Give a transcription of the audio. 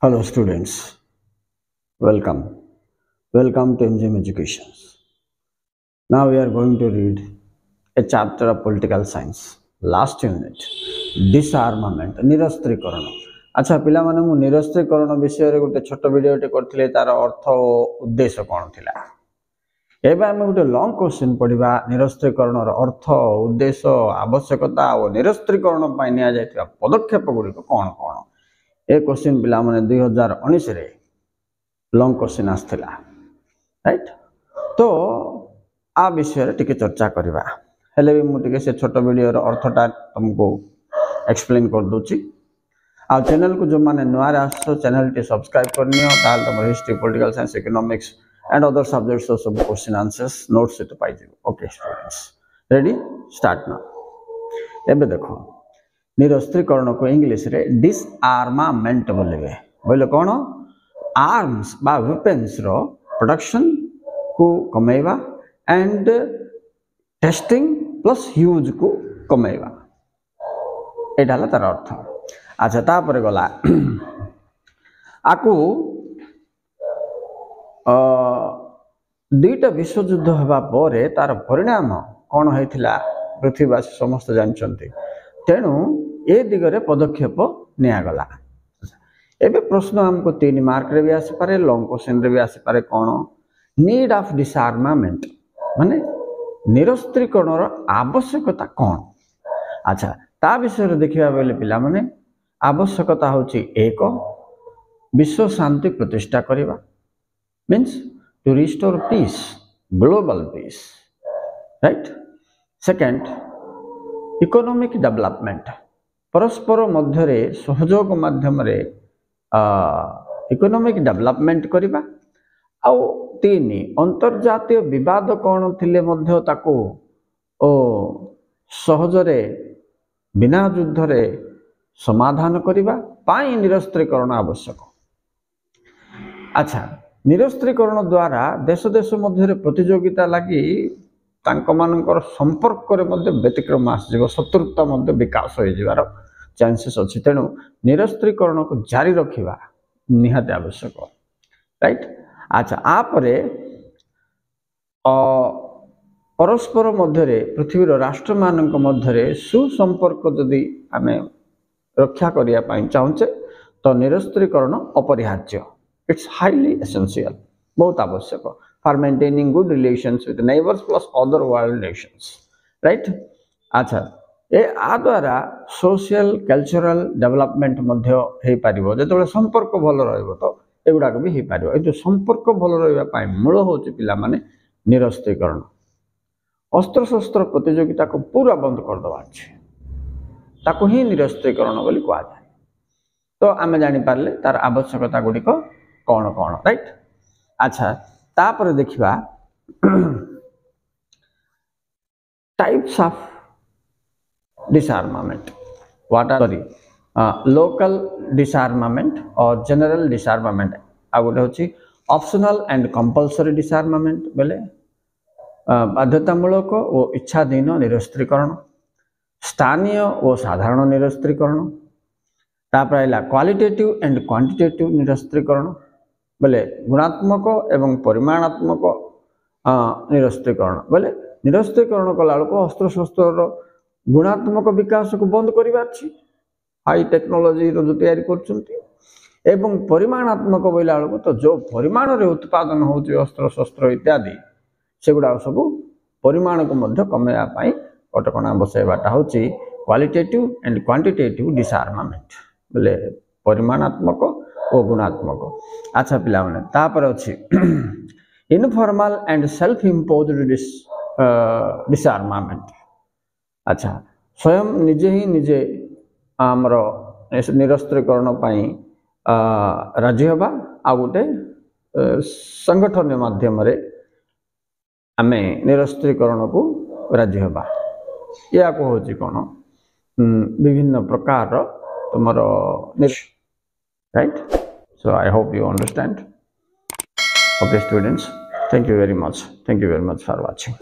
Hello students, welcome. Welcome to MGM Education. Now we are going to read a chapter of political science. Last unit, disarmament, निरस्त्रीकरण. अच्छा पिला माने मु निरस्त्रीकरण विषय रे गोटे छोट वीडियो टे करथिले तार अर्थ उद्देश्य कोन थिला. एबे हम गोटे लॉन्ग क्वेश्चन पढिबा निरस्त्रीकरण रो अर्थ उद्देश्य आवश्यकता और निरस्त्रीकरण पय निया जायतिबा पदक्षेप गुडी कोन कोन. ए क्वेश्चन पिला माने 2019 रे लॉन्ग क्वेश्चन आस्थिला राइट. तो आ विषय रे टिके चर्चा करबा हेले भी मु टिके से छोट वीडियो रो अर्थटा तुमको एक्सप्लेन कर दोची. आ चैनल को जो माने नवारे आसो चैनल टे सब्सक्राइब करनियो ताल तुम history political science economics and other subjects of सब क्वेश्चन आंसर्स नोट्स से तो पाई जिवो. Okay students ready start now. एबे देखो निरस्त्रीकरण को इंग्लिश रे डिसआर्मामेंट बोलेबे. बोले कोन आर्म्स बा वेपन्स रो प्रोडक्शन को कमेवा एंड टेस्टिंग प्लस यूज को कमेवा एटा ला तार अर्थ. अच्छा तापर गला आकु दुईटा विश्व युद्ध हवा परे तार परिणाम कोन होइथिला पृथ्वीवासी समस्त जानचंती. तेणु ए दिगरे पदक्षेप निया गला. एबे प्रश्न हमको 3 मार्क रे भी आसी पारे लॉन्ग क्वेश्चन रे भी आसी पारे कोन नीड ऑफ डिसआर्मामेंट माने निरस्त्रीकरण रो आवश्यकता कोन. अच्छा ता विषय रे देखिबा बेले पिला माने आवश्यकता होची एक विश्व शांति प्रतिष्ठा करिबा means to restore peace global peace right. Second economic development परस्पर मध्य सहयोग माध्यम रे इकोनॉमिक डेवलपमेंट करिबा. आउ 3 अंतर्जातीय विवाद कोन थिले मध्य ताको ओ सहज रे बिना युद्ध रे समाधान करिबा पाई निरस्त्रीकरण आवश्यक. अच्छा निरस्त्रीकरण द्वारा देश देश मध्य रे प्रतियोगिता लागि तांको मानकर संपर्क रे मध्य व्यतिक्रम आसीबो शत्रुता मध्य विकास होई जिवार चांसेस अछि. तेनु निरस्त्रीकरण को जारी रखिबा निहात आवश्यक राइट. अच्छा आ परे परस्पर मध्य रे पृथ्वी रो राष्ट्र मानक मध्य रे सुसंपर्क जदि आमे रक्षा करिया पाई चाहूचे तो निरस्त्रीकरण अपरिहार्य. इट्स हाईली एसेंशियल बहुत आवश्यक for maintaining good relations with neighbours plus other world Nations right. अच्छा ए आ द्वारा सोशल कल्चरल डेवलपमेंट मध्य हे पारिबो जेतबे संपर्क भल रहइबो तो एगुडा भी हे पारिबो. ए जो संपर्क भल रहइबा पाई मूल होची पिला माने निरस्त्रीकरण. अस्त्र शस्त्र प्रतियोगिता को पूरा बंद कर दवा अछि ताको ही निरस्त्रीकरण बोली कहा जाय. तो आमे जानि पारले तार आवश्यकता गुडी को कोन कोन राइट. अच्छा तापर देखिबा types of disarmament. What are local disarmament or general disarmament. आ गोटे होची ऑप्शनल एंड कंपल्सरी डिसआर्मामेंट बोले बाध्यतामूलक और इच्छाधीन निरस्त्रीकरण. स्थानीय और साधारण निरस्त्रीकरण. तापर आइला क्वालिटेटिव एंड क्वांटिटेटिव निरस्त्रीकरण बोले गुणात्मक एवं परिमाणात्मक निरस्त्रीकरण. बोले निरस्त्रीकरण कला को अस्त्र शस्त्र गुणात्मक विकास को बंद करिबार छी हाई टेक्नोलॉजी रो जो तैयारी करछंती एवं परिमाणात्मक बोला को तो जो परिमाण रे उत्पादन होची अस्त्र शस्त्र इत्यादि सेगुडा सब परिमाण को मध्य कमेया पाई कटकणा बसेबाटा होची क्वालिटेटिव एंड क्वांटिटेटिव डिसआर्मामेंट बोले परिमाणात्मक और गुणात्मक. अच्छा पिला माने तापर अछि इनफॉर्मल एंड सेल्फ इंपोज्ड डिसआर्मामेंट. अच्छा स्वयं निजे ही निजे आमर निरस्त्रीकरण पाई राजी हबा आ गोटे संगठन माध्यम रे आमे निरस्त्रीकरण को राजी हबा. या को होची कोन विभिन्न प्रकार तुमर right. So I hope you understand. Okay students thank you very much for watching.